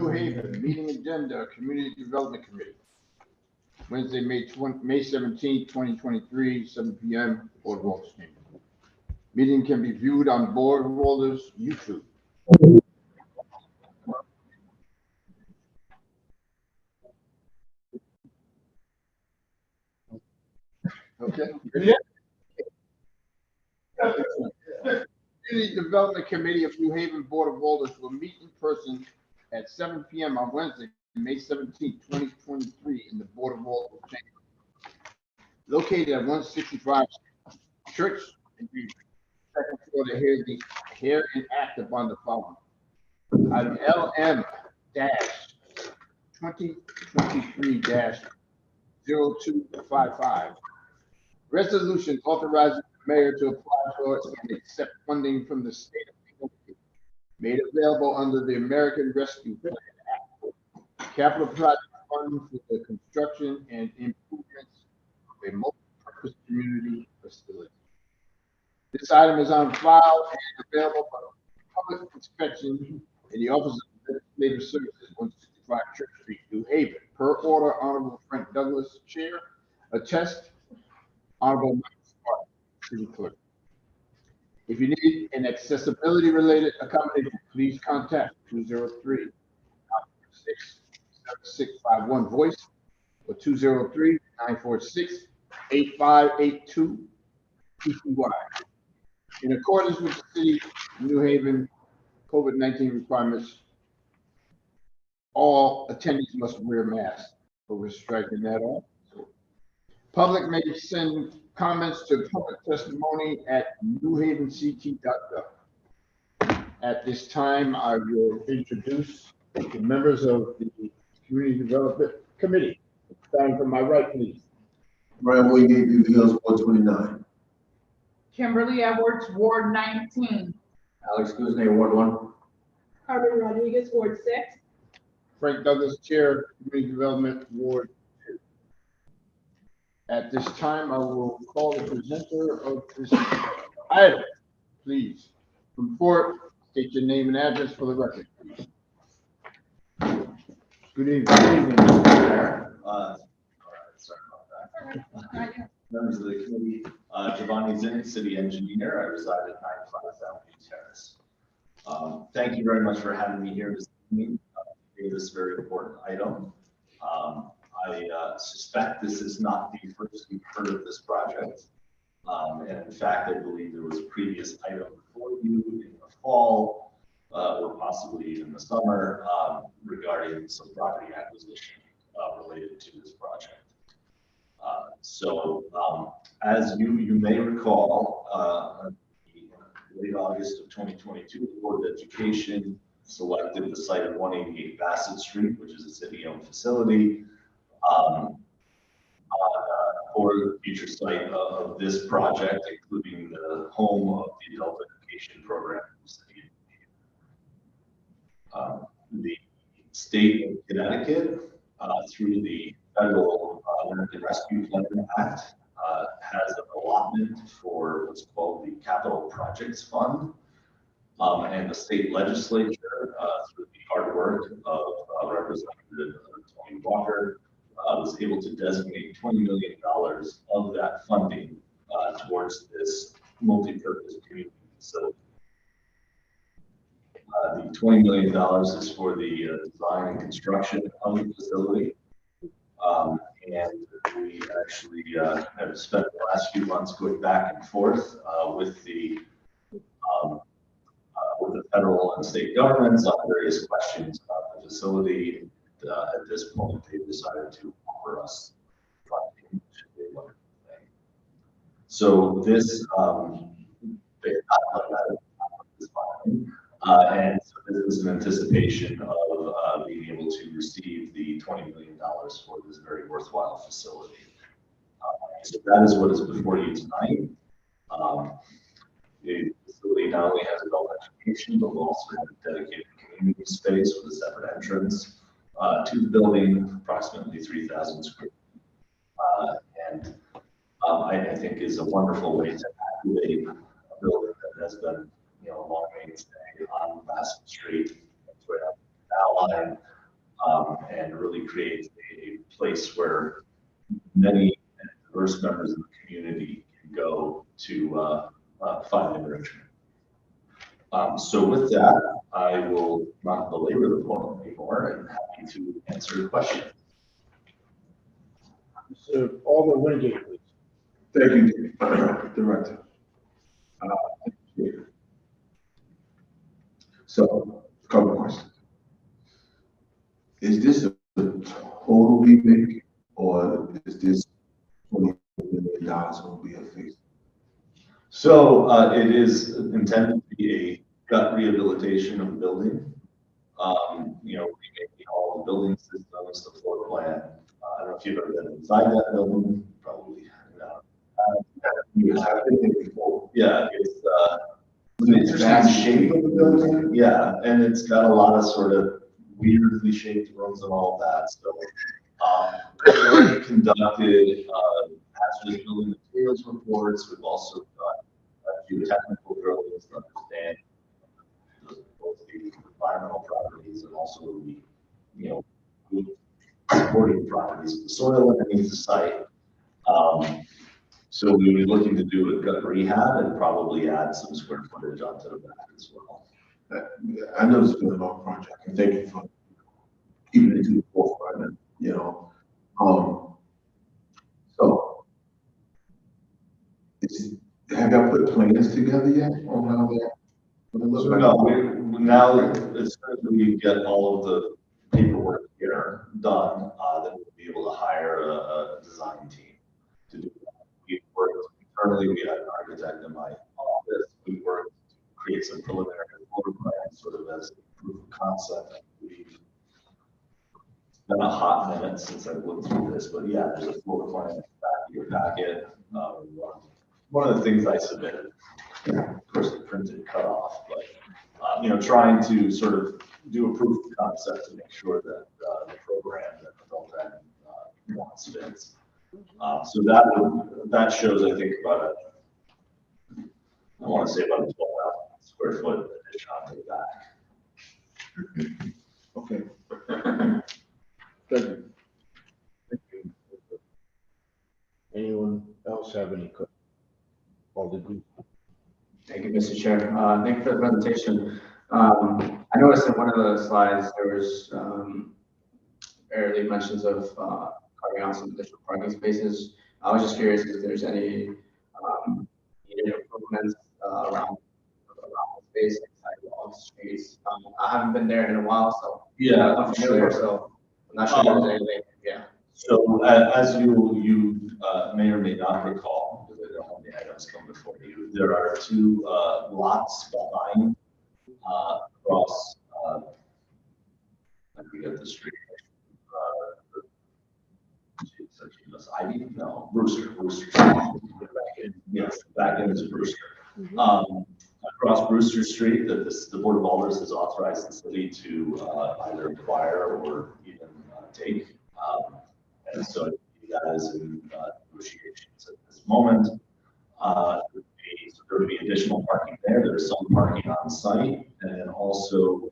New Haven, meeting agenda, Community Development Committee. Wednesday, May 17, 2023, 7 p.m. Board of Alder's chamber. Meeting can be viewed on Board of Alder's YouTube. Okay. Community Development Committee of New Haven Board of Alders will meet in person at 7 p.m. on Wednesday, May 17, 2023, in the Board of Alders chamber, located at 165 Church Street, second floor, to hear and act upon the following. Item LM-2023-0255. Resolution authorizing the mayor to apply for and accept funding from the state of New Haven, made available under the American Rescue Plan Act. Capital Project Fund for the construction and improvements of a multi-purpose community facility. This item is on file and available for public inspection in the Office of Legislative Services, 165 Church Street, New Haven. Per order, Honorable Frank Douglas, Chair. Attest, Honorable Michael Spark, City Clerk. If you need an accessibility related accommodation, please contact 203-946-7651 voice or 203-946-8582 TCY. In accordance with the City of New Haven COVID-19 requirements, all attendees must wear masks, but we're striking that off. Public may send comments to public testimony at newhavenct.gov. At this time, I will introduce the members of the Community Development Committee. Starting from my right, please. Brian William, Hills, Ward 29. Kimberly Edwards, Ward 19. Alex Kuzner, Ward 1. Carmen Rodriguez, Ward 6. Frank Douglas, Chair, Community Development, Ward 2. At this time, I will call the presenter of this item. Please, report, state your name and address for the record, please. Good evening. Mr. Mayor. Sorry about that. Members of the committee, Giovanni Zinn, City Engineer. I reside at 957 Terrace. Thank you very much for having me here this evening for this very important item. I suspect this is not the first we've heard of this project. And in fact, I believe there was a previous item before you in the fall, or possibly in the summer, regarding some property acquisition related to this project. As you may recall, in late August of 2022, the Board of Education selected the site of 188 Bassett Street, which is a city-owned facility, for the future site of this project, including the home of the adult education program in the city of the state of Connecticut, through the Federal American Rescue Plan Act, has an allotment for what's called the Capital Projects Fund. And the state legislature, through the hard work of Representative Tony Walker, was able to designate $20 million of that funding towards this multi-purpose community facility. The $20 million is for the design and construction of the facility. And we actually have spent the last few months going back and forth with the federal and state governments on various questions about the facility. At this point, they've decided to offer us funding, which is a wonderful thing. So this, and so this is an anticipation of being able to receive the $20 million for this very worthwhile facility. So that is what is before you tonight. The facility not only has adult education, but will also have a dedicated community space with a separate entrance to the building, approximately 3,000 square feet. And I think is a wonderful way to activate a building that has been, a long mainstay on Bassett Street, right up the line, and really create a place where many diverse members of the community can go to find enrichment. So with that, I will not belabor the point anymore and happy to answer questions. Mr. Alderman Wingate, please. Thank you, Director. So, a couple of questions. Is this a total remake, or is this $20 million will be a fix? So it is intended to be a gut rehabilitation of the building. Remaking all the building systems, the floor plan. I don't know if you've ever been inside that building, probably not. Yes, I've been there before. Yeah, it's an interesting shape of the building. Yeah, and it's got a lot of sort of weirdly shaped rooms and all of that. So we've already conducted hazardous building materials reports. We've also done a few technical drawings to understand both the environmental properties and also the, supporting properties of the soil underneath the site. So we were looking to do a gut rehab and probably add some square footage onto the back as well. I know it's been a long project, and thank you for keeping it to the forefront, So, have y'all put plans together yet on how that? So no, now as soon as we get all of the paperwork here done, then we'll be able to hire a design team to do that. We worked internally, we had an architect in my office. We worked to create some preliminary floor plans, sort of as a proof of concept. We've been a hot minute since I looked through this, but yeah, there's a floor plan in the back of your packet. One of the things I submitted, of course, the printed cut off, but trying to sort of do a proof of concept to make sure that the program that the adult end wants fits. So that shows, I think, about I want to say about a 12,000 square foot addition onto the back. Okay. Thank you. Thank you. Anyone else have any questions? Alderman. Thank you, Mr. Chair. Thank you for the presentation. I noticed in one of the slides, there was early mentions of carving out some additional parking spaces. I was just curious if there's any needed improvements around the space, like sidewalks, streets. I haven't been there in a while, so Yeah, I'm familiar, so I'm not sure if there's anything. Yeah. So as you may or may not recall, because I don't have the items come before you, there are two lots behind across, I forget the street. Ivy? No, Brewster. Yes, back into Brewster. Across Brewster Street, the Board of Alders has authorized the city to either acquire or even take. And so that is in negotiations at this moment. So there would be additional parking there. There's some parking on site. And then also,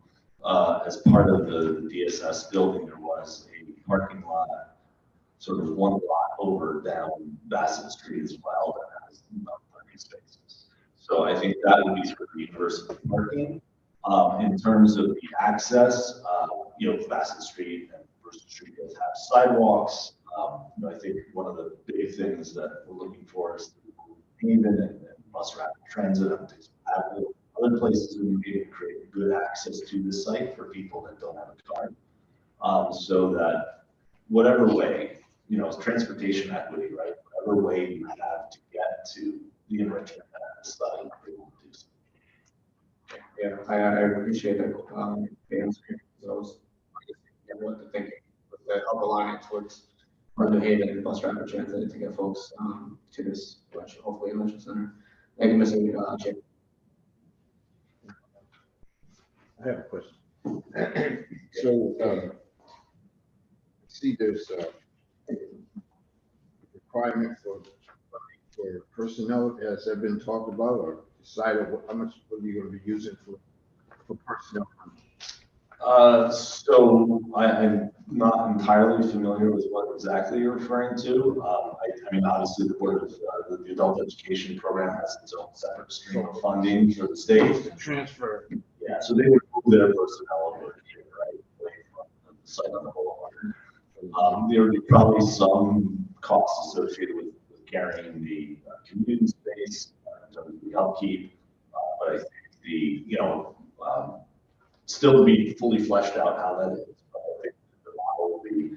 as part of the DSS building, there was a parking lot, sort of one block over down Bassett Street as well, that has parking spaces. So I think that would be sort of universal parking. In terms of the access, Bassett Street and Brewster Street both have sidewalks. I think one of the big things that we're looking for is Haven and bus rapid transit up to other places we would be able to create good access to the site for people that don't have a car. So that whatever way, it's transportation equity, right? Whatever way you have to get to the enrichment at the site, we will do so. Yeah, I appreciate that the answer. So I was what the thinking with the help aligning towards New Haven and bus rapid transit to get folks to this hopefully enrichment center. Thank you, Mr. Chair. I have a question. So, see, there's a requirement for personnel. Has that been talked about or decided how much are you going to be using for personnel? So I'm not entirely familiar with what exactly you're referring to. I mean, obviously, the Board of, the Adult Education Program has its own separate stream of funding for the state. Transfer. Yeah, so they would move their personnel over here, right, away from the site on the boulevard. There would be probably some costs associated with carrying the community space, in terms of the upkeep. But I think still to be fully fleshed out how that is. But I think the model will be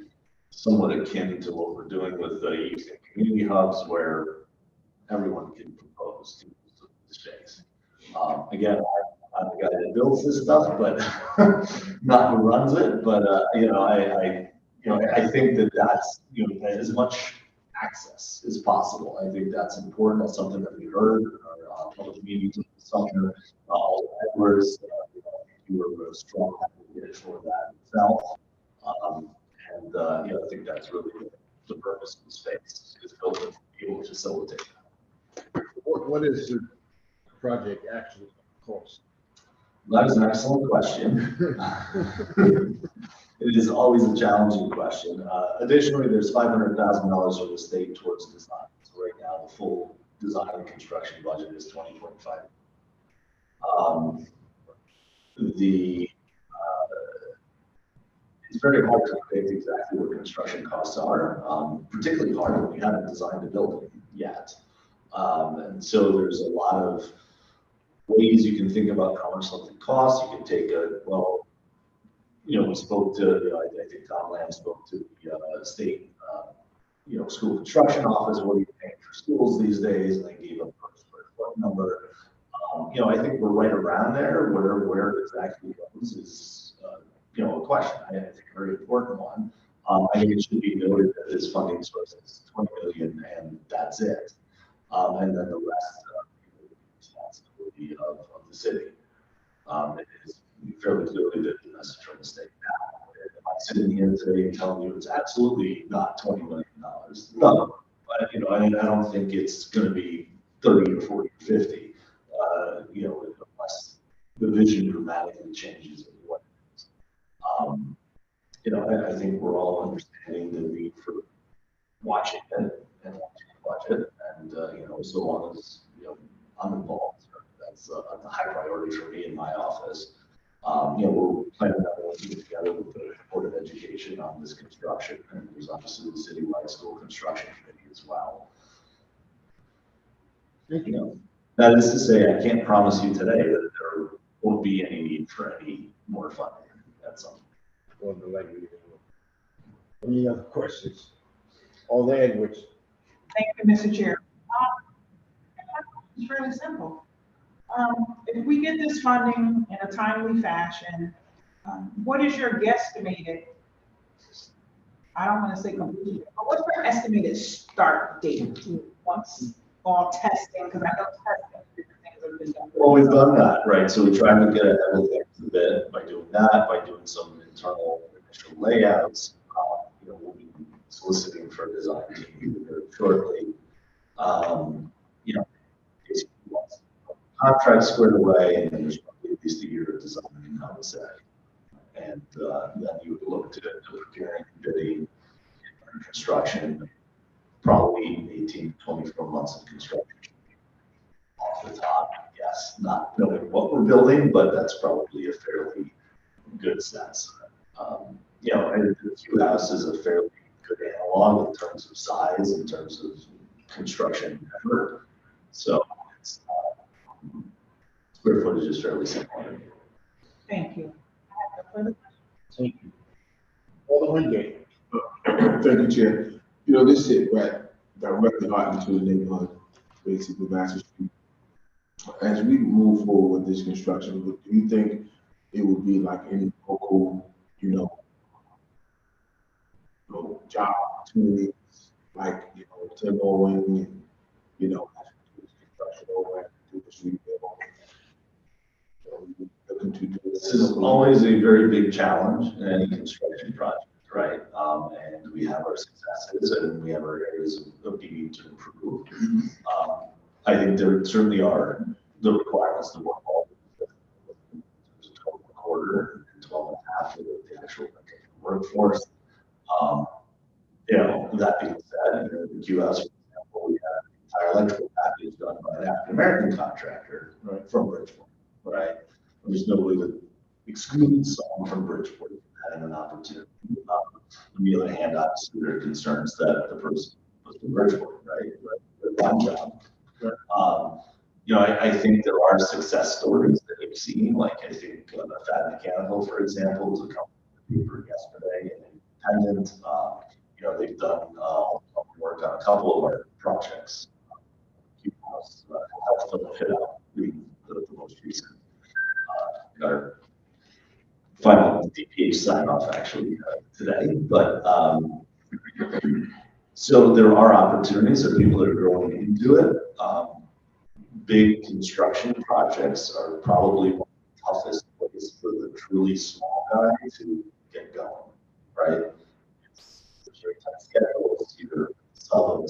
somewhat akin to what we're doing with the youth and community hubs, where everyone can propose to use the space. Again, I'm the guy that builds this stuff, but not who runs it. But I think that that's as much access as possible. I think that's important. That's something that we heard in our public meetings in the summer. Edwards, you were a strong advocate for that itself. I think that's really the purpose of the space, is built to be able to facilitate that. What is the project actually cost? That is an excellent question. It is always a challenging question. Additionally, there's $500,000 from the state towards design. So right now, the full design and construction budget is 2025. It's very hard to predict exactly what construction costs are, particularly hard when we haven't designed a building yet. And so there's a lot of ways you can think about how much something costs. You can take we spoke to, I think Tom Lamb spoke to the state, school construction office. What are you paying for schools these days? And they gave a per square foot number. I think we're right around there. Where it exactly goes is, a question. I think a very important one. I think it should be noted that this funding source is $20 million, and that's it. And then the rest is responsibility of the city. It is fairly clearly the message from the state now. If I'm sitting here today and telling you it's absolutely not $20 million, no. But I don't think it's going to be 30 or 40 or 50. Unless the vision dramatically changes in what it is. I think we're all understanding the need for watching it and watching the budget, and so long as I'm involved, that's a high priority for me in my office. We're planning on working together with the Board of Education on this construction, and there's obviously the citywide school construction committee as well. That is to say, I can't promise you today that there won't be any need for any more funding at some point. Any other questions? All Edwards. Thank you, Mr. Chair. It's really simple. If we get this funding in a timely fashion, what is your guesstimated, I don't want to say completion, but what's your estimated start date once all testing, because I know testing, different things have been done. Well, we've done that, right? So we tried to get ahead of things a bit by doing that, by doing some internal initial layouts. We'll be soliciting for a design team very shortly. Basically once the contract squared away, and then there's probably at least a year of design, I would say. And then you would look to procuring, bidding, and construction, probably 18 to 24 months of construction. Off the top, yes, not knowing what we're building, but that's probably a fairly good sense. And the Q House is a fairly good analog in terms of size, in terms of construction effort. So it's square footage is fairly similar. Thank you. Thank you. Alderman Gay. Thank you, Chair. This hit right directly out into the neighborhood, basically Master Street. As we move forward with this construction, do you think it would be like any local, job opportunities, like, Tim Owen and, construction over at the street level? Looking to do This is always a very big challenge in any construction project, right? And we have our successes and we have our areas of need to improve. I think there certainly are the requirements to work all the 12 and a quarter and 12 and a workforce. That being said, the QS, for example, we had an entire electrical package done by an African American contractor, right, from Bridgeport, right? There's no way to exclude someone from Bridgeport having an opportunity. On the other hand, obviously, there are concerns that the person was from Bridgeport, right? One job. I think there are success stories that we've seen. Like I think Fat Mechanical, for example, was a company yesterday, and independent. They've done work on a couple of our projects. Helped them fit out the most recent. Our final DPH sign off actually today, but so there are opportunities for people that are growing into it. Big construction projects are probably one of the toughest ways for the truly small guy to get going, right? It's very tight schedules, either sub.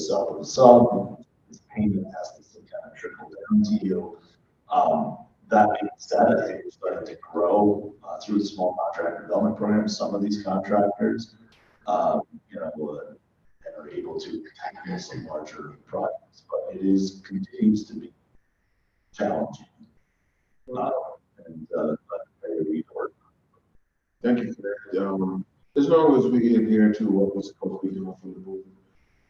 This payment has to kind of trickle down to you. That being said, I think we're starting to grow through the small contractor development program. Some of these contractors, and are able to tackle some larger projects, but it continues to be challenging. Thank you for that. As long as we adhere to what we're supposed to be doing from the movement,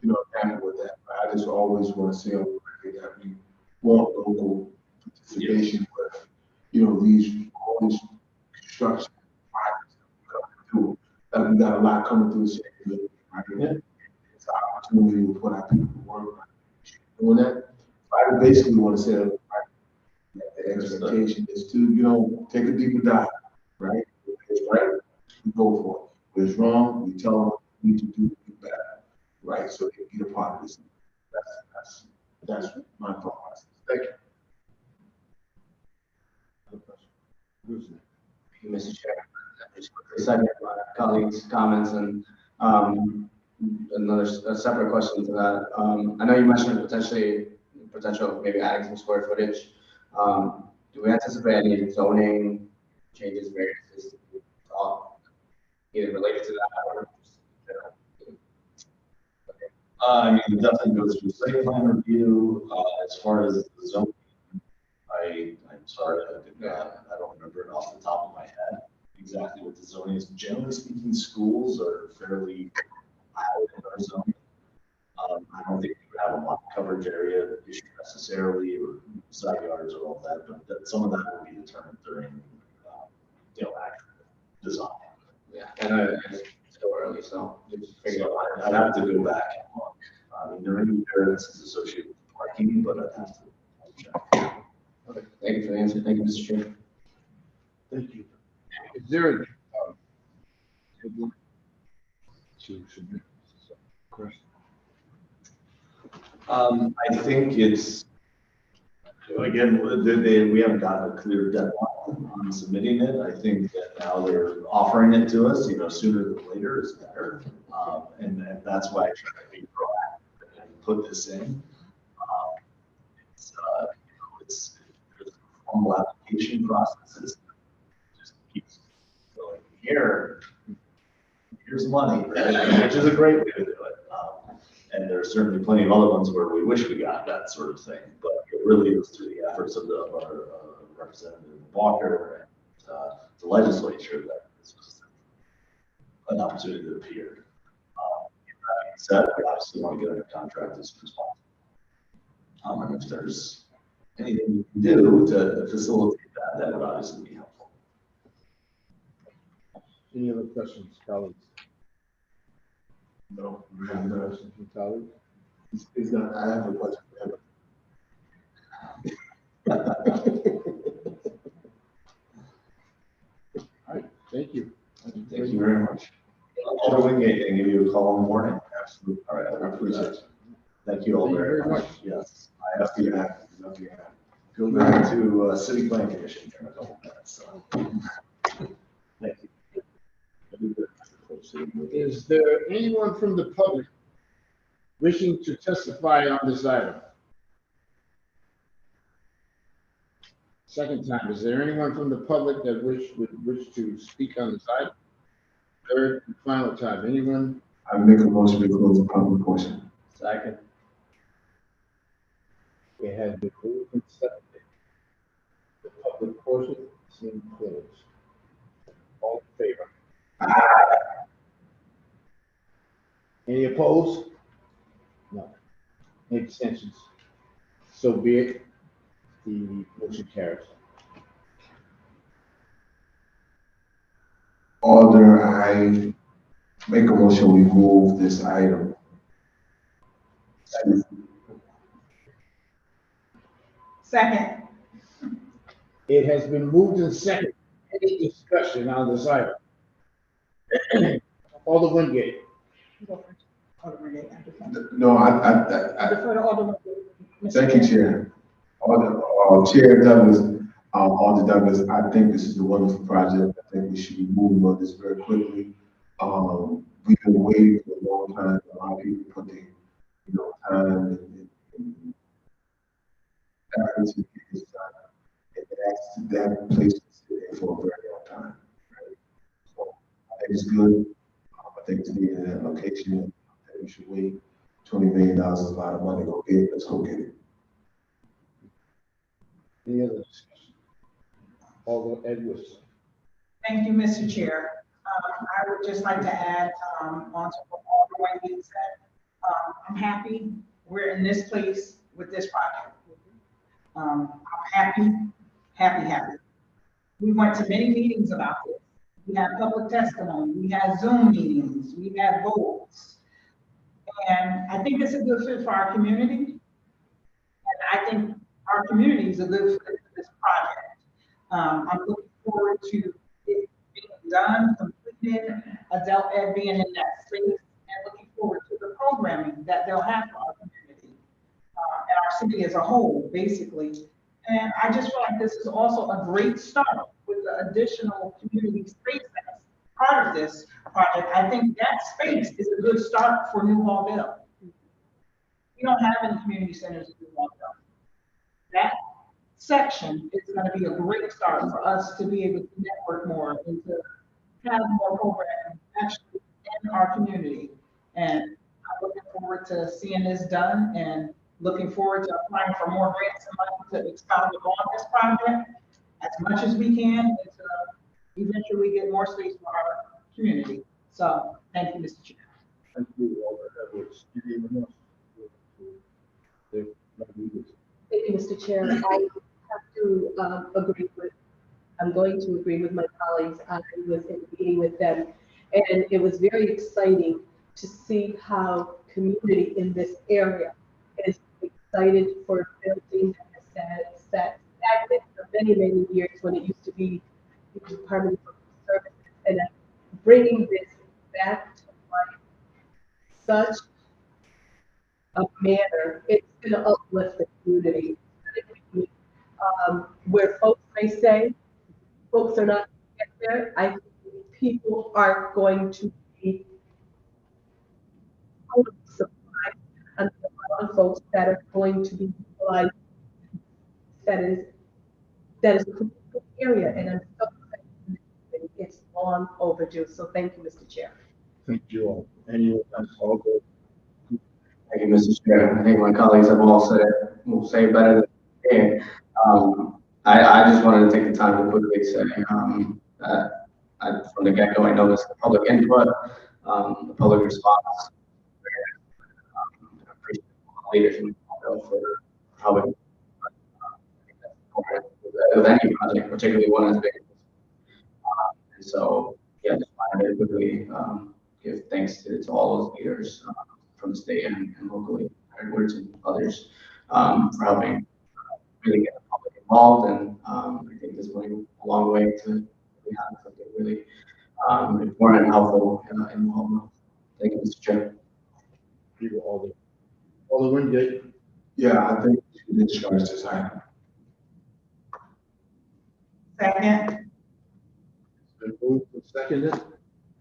I'm happy with that. I just always want to say on the record that we want local participation with, all these construction projects that we got a lot coming through the city, right? Yeah. It's an opportunity to put our people to work. Doing that, I basically want to say that the expectation is to, take a deeper dive, right? If it's right, we go for it. If it's wrong, we tell them we need to do better, right? So they get a part of this. That's my thought process. Thank you. Thank you, Mr. Chair. Just quickly second my colleagues' comments and a separate question to that. I know you mentioned potential maybe adding some square footage. Do we anticipate any zoning changes, variances, either related to that or it definitely goes through site plan review. As far as the zoning, I'm sorry, I don't remember it off the top of my head exactly what the zoning is. Generally speaking, schools are fairly loud in our zone. I don't think we would have a lot of coverage area issue necessarily, or side yards or all that, but some of that will be determined during, actual design. Yeah, and it's still early, so just figure out. I'd have to go back and look. There may be variances associated with parking, but I'd have to check. Okay, thank you for the answer. Thank you, Mr. Chair. Thank you. Is there a to submit question? I think it's, again, we haven't gotten a clear deadline on submitting it. I think that now they're offering it to us, sooner than later is better. And that's why I try to be proactive and put this in. It's a formal application process. Just keeps going here's money, right? Which is a great way to do it. And there's certainly plenty of other ones where we wish we got that sort of thing, but it really is through the efforts of our Representative Walker and the legislature that this was an opportunity that appeared. That being said, we obviously want to get under contract as soon as possible. And if there's anything you can do to facilitate that would obviously be helpful. Any other questions, colleagues? No. Any questions from colleagues? It's not, I have a question. All right, thank you. Thank you very much. I'll wing it and give you a call in the morning. Absolutely. All right, I appreciate it. Thank you all very much. Yes, I have to go back to City Plan Commission in a couple minutes. So. Thank you. Is there anyone from the public wishing to testify on this item? Second time, is there anyone from the public that would wish to speak on this item? third and final time. Anyone? I make a motion to close the public portion. Second. It has been moved and seconded. The public portion is being closed. All in favor? Any opposed? No. Any abstentions? So be it. The motion carries. Order, I make a motion, we move this item. Second. It has been moved and seconded. Any discussion on this item? Alderman Wingate. Alderman Gay, I defer. No, I defer to Alderman Gay. thank you, Chair. Chair Douglas, Alder Douglas, I think this is a wonderful project. I think we should be moving on this very quickly. We've been waiting for a long time. A lot of people put their, time and effort to get this done. And that's that place to sit there for a very long time. Right? So I think it's good. I think it's needed in that location. I think we should wait. $20 million is a lot of money. Go get it. Let's go get it. Any other discussion? Alderman Edwards. Thank you, Mr. Chair. I would just like to add onto what Alderman Gay said. I'm happy we're in this place with this project. I'm happy. We went to many meetings about this. We had public testimony, we had Zoom meetings, we had votes. And I think it's a good fit for our community. And I think our community is a good fit for this project. I'm looking forward to it being done, completed, adult ed being in that space, and looking forward to the programming that they'll have for our community and our city as a whole, basically. And I just feel like this is also a great start with the additional community space that's part of this project. I think that space is a good start for New Hallville. We don't have any community centers in New Hallville. That section is going to be a great start for us to be able to network more and to have more programming actually in our community. And I'm looking forward to seeing this done and looking forward to applying for more grants and money to expound upon this project as much as we can and to eventually get more space for our community. So thank you, Mr. Chair. Thank you, Alderman Edwards. Anyone else? Thank you, Mr. Chair. I have to I'm going to agree with my colleagues. I was in a meeting with them, and it was very exciting to see how community in this area is excited for a building that has sat stagnant for many, many years when it used to be the Department of Services, and bringing this back to life such a manner, it's going to uplift the community. Where folks may say folks are not going to get there, I think people are going to be totally surprised, and the amount of folks that are going to be utilized that is a critical area, and I'm so excited. It's long overdue. So thank you, Mr. Chair. Thank you all. Anyone else? Alderman. Thank you, Mr. Chair. I think my colleagues have all said it, will say it better than I can. I just wanted to take the time to quickly say, from the get-go, I noticed the public input, the public response. I appreciate leadership for helping with any project, particularly one as big as this. And so, yeah, just wanted to quickly give thanks to all those leaders from the state and locally, Edwards and others, for helping really get the public involved. And I think this went a long way to really have something really important and helpful involved. Thank you, Mr. Chair. Thank you, Alderman. Alderman Wingate. Yeah, I think we should discharge this item. Second. It's been moved and seconded.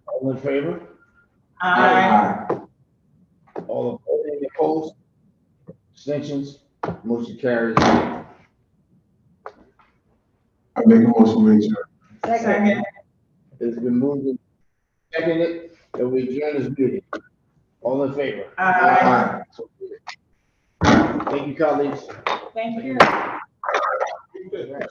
All in favor? Aye. All opposed? Abstentions? Motion carries. I make a motion, make sure. Second. It's been moved and Second it, and we adjourn this meeting. All in favor? Aye. So, thank you, colleagues. Thank you. Good.